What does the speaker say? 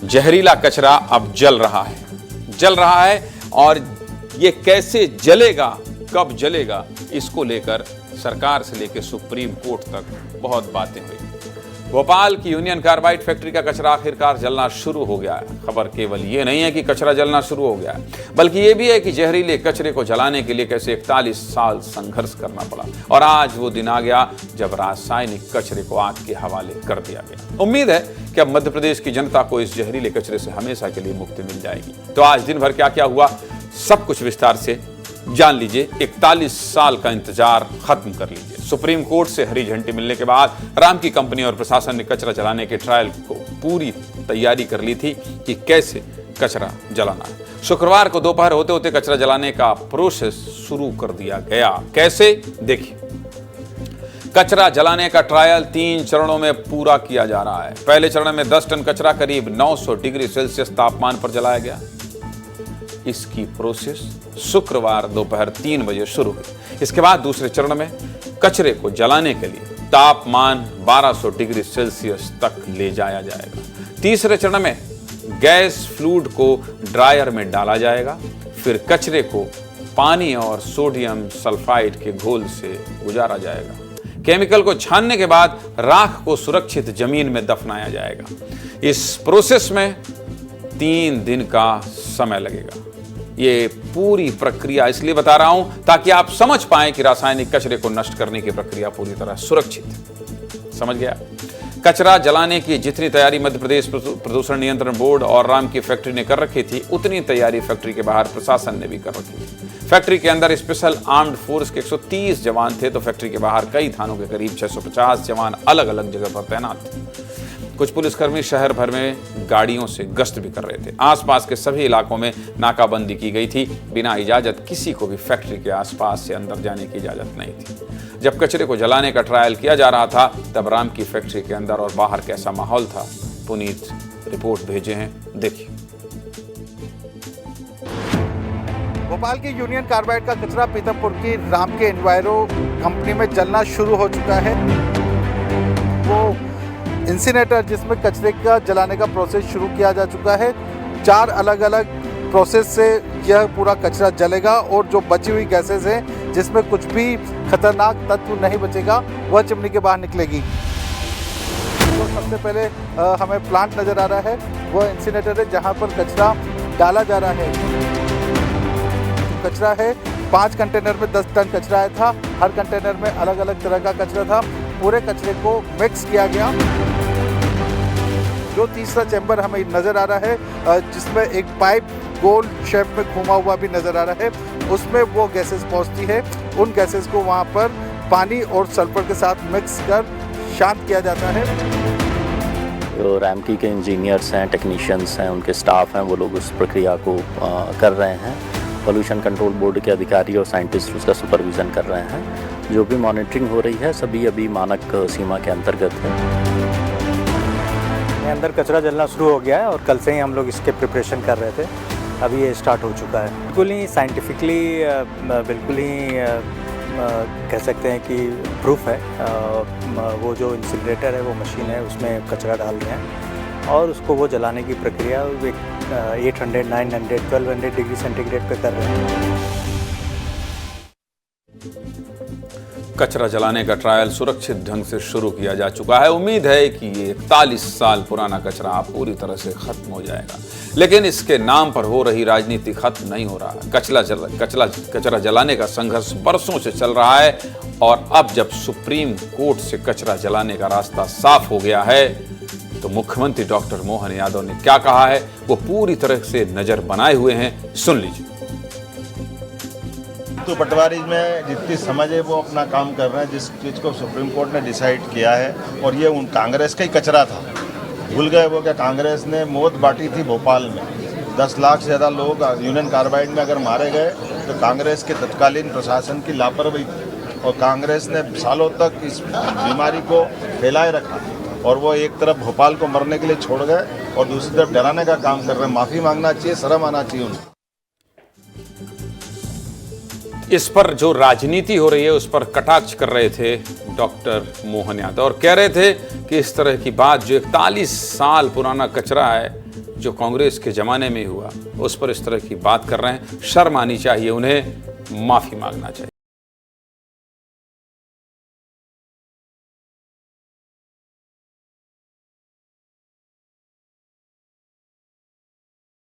जहरीला कचरा अब जल रहा है और ये कैसे जलेगा, कब जलेगा, इसको लेकर सरकार से लेकर सुप्रीम कोर्ट तक बहुत बातें हुई। भोपाल की यूनियन कार्बाइड फैक्ट्री का कचरा आखिरकार जलना शुरू हो गया है। खबर केवल ये नहीं है कि कचरा जलना शुरू हो गया है, बल्कि ये भी है कि जहरीले कचरे को जलाने के लिए कैसे 41 साल संघर्ष करना पड़ा और आज वो दिन आ गया जब रासायनिक कचरे को आग के हवाले कर दिया गया। उम्मीद है कि अब मध्य प्रदेश की जनता को इस जहरीले कचरे से हमेशा के लिए मुक्ति मिल जाएगी। तो आज दिन भर क्या क्या हुआ, सब कुछ विस्तार से जान लीजिए। 41 साल का इंतजार खत्म कर लीजिए। सुप्रीम कोर्ट से हरी झंडी मिलने के बाद राम की कंपनी और प्रशासन ने कचरा जलाने के ट्रायल को पूरी तैयारी कर ली थी कि कैसे कचरा जलाना है। शुक्रवार को दोपहर होते होते कचरा जलाने का प्रोसेस शुरू कर दिया गया। कैसे, देखिए। कचरा जलाने का ट्रायल 3 चरणों में पूरा किया जा रहा है। पहले चरण में 10 टन कचरा करीब 900 डिग्री सेल्सियस तापमान पर जलाया गया। इसकी प्रोसेस शुक्रवार दोपहर 3 बजे शुरू हुई। इसके बाद दूसरे चरण में कचरे को जलाने के लिए तापमान 1200 डिग्री सेल्सियस तक ले जाया जाएगा। तीसरे चरण में गैस फ्लूइड को ड्रायर में डाला जाएगा। फिर कचरे को पानी और सोडियम सल्फाइड के घोल से गुजारा जाएगा। केमिकल को छानने के बाद राख को सुरक्षित जमीन में दफनाया जाएगा। इस प्रोसेस में 3 दिन का समय लगेगा। ये पूरी प्रक्रिया इसलिए बता रहा हूं ताकि आप समझ पाएं कि रासायनिक कचरे को नष्ट करने की प्रक्रिया पूरी तरह सुरक्षित है। समझ गया? कचरा जलाने की जितनी तैयारी मध्य प्रदेश प्रदूषण नियंत्रण बोर्ड और राम की फैक्ट्री ने कर रखी थी, उतनी तैयारी फैक्ट्री के बाहर प्रशासन ने भी कर रखी थी। फैक्ट्री के अंदर स्पेशल आर्म्ड फोर्स के 130 जवान थे, तो फैक्ट्री के बाहर कई थानों के करीब 650 जवान अलग अलग जगह पर तैनात थे। कुछ पुलिसकर्मी शहर भर में गाड़ियों से गश्त भी कर रहे थे। आसपास के सभी इलाकों में नाकाबंदी की गई थी। बिना इजाजत किसी को भी फैक्ट्री के आसपास से अंदर जाने की इजाजत नहीं थी। जब कचरे को जलाने का ट्रायल किया जा रहा था, तब राम की फैक्ट्री के अंदर और बाहर कैसा माहौल था, पुनीत रिपोर्ट भेजे हैं, देखिए। भोपाल की यूनियन कार्बाइड का कचरा पीतमपुर की राम के एनवायरो कंपनी में जलना शुरू हो चुका है। वो इंसिनेटर जिसमें कचरे का जलाने का प्रोसेस शुरू किया जा चुका है। 4 अलग अलग प्रोसेस से यह पूरा कचरा जलेगा और जो बची हुई गैसेस हैं जिसमें कुछ भी खतरनाक तत्व नहीं बचेगा, वह चिमनी के बाहर निकलेगी। तो सबसे पहले हमें प्लांट नज़र आ रहा है, वह इंसिनेटर है जहाँ पर कचरा डाला जा रहा है। कचरा है 5 कंटेनर में 10 टन कचरा आया था। हर कंटेनर में अलग अलग तरह का कचरा था। पूरे कचरे को मिक्स किया गया। जो तीसरा चैम्बर हमें नज़र आ रहा है, जिसमें एक पाइप गोल शेप में घुमा हुआ भी नज़र आ रहा है, उसमें वो गैसेस पहुंचती है। उन गैसेस को वहां पर पानी और सल्फर के साथ मिक्स कर शांत किया जाता है। जो रैमकी के इंजीनियर्स हैं, टेक्नीशियंस हैं, उनके स्टाफ हैं, वो लोग उस प्रक्रिया को कर रहे हैं। पोल्यूशन कंट्रोल बोर्ड के अधिकारी और साइंटिस्ट उसका सुपरविज़न कर रहे हैं। जो भी मॉनिटरिंग हो रही है सभी अभी मानक सीमा के अंतर्गत है। अंदर कचरा जलना शुरू हो गया है और कल से ही हम लोग इसके प्रिपरेशन कर रहे थे। अभी ये स्टार्ट हो चुका है। बिल्कुल ही साइंटिफिकली बिल्कुल ही कह सकते हैं कि प्रूफ है। वो जो इंसिनरेटर है, वो मशीन है, उसमें कचरा डाल रहे हैं और उसको वो जलाने की प्रक्रिया 800, 900, 1200 डिग्री सेंटीग्रेड पे कर रहे हैं। कचरा जलाने का ट्रायल सुरक्षित ढंग से शुरू किया जा चुका है। उम्मीद है कि ये 41 साल पुराना कचरा पूरी तरह से खत्म हो जाएगा, लेकिन इसके नाम पर हो रही राजनीति खत्म नहीं हो रहा है। कचरा जलाने का संघर्ष बरसों से चल रहा है और अब जब सुप्रीम कोर्ट से कचरा जलाने का रास्ता साफ हो गया है, तो मुख्यमंत्री डॉक्टर मोहन यादव ने क्या कहा है, वो पूरी तरह से नजर बनाए हुए हैं। सुन लीजिए। तो पटवारी में जितनी समझ है वो अपना काम कर रहे हैं। जिस चीज़ को सुप्रीम कोर्ट ने डिसाइड किया है, और ये उन कांग्रेस का ही कचरा था। भूल गए वो क्या कांग्रेस ने मौत बांटी थी भोपाल में। 10 लाख से ज़्यादा लोग यूनियन कार्बाइड में अगर मारे गए तो कांग्रेस के तत्कालीन प्रशासन की लापरवाही थी, और कांग्रेस ने सालों तक इस बीमारी को फैलाए रखा और वो एक तरफ भोपाल को मरने के लिए छोड़ गए और दूसरी तरफ डराने का काम कर रहे हैं। माफ़ी मांगना चाहिए, शर्म आना चाहिए उनको। इस पर जो राजनीति हो रही है उस पर कटाक्ष कर रहे थे डॉक्टर मोहन यादव और कह रहे थे कि इस तरह की बात जो 41 साल पुराना कचरा है जो कांग्रेस के ज़माने में हुआ उस पर इस तरह की बात कर रहे हैं। शर्म आनी चाहिए, उन्हें माफ़ी मांगना चाहिए।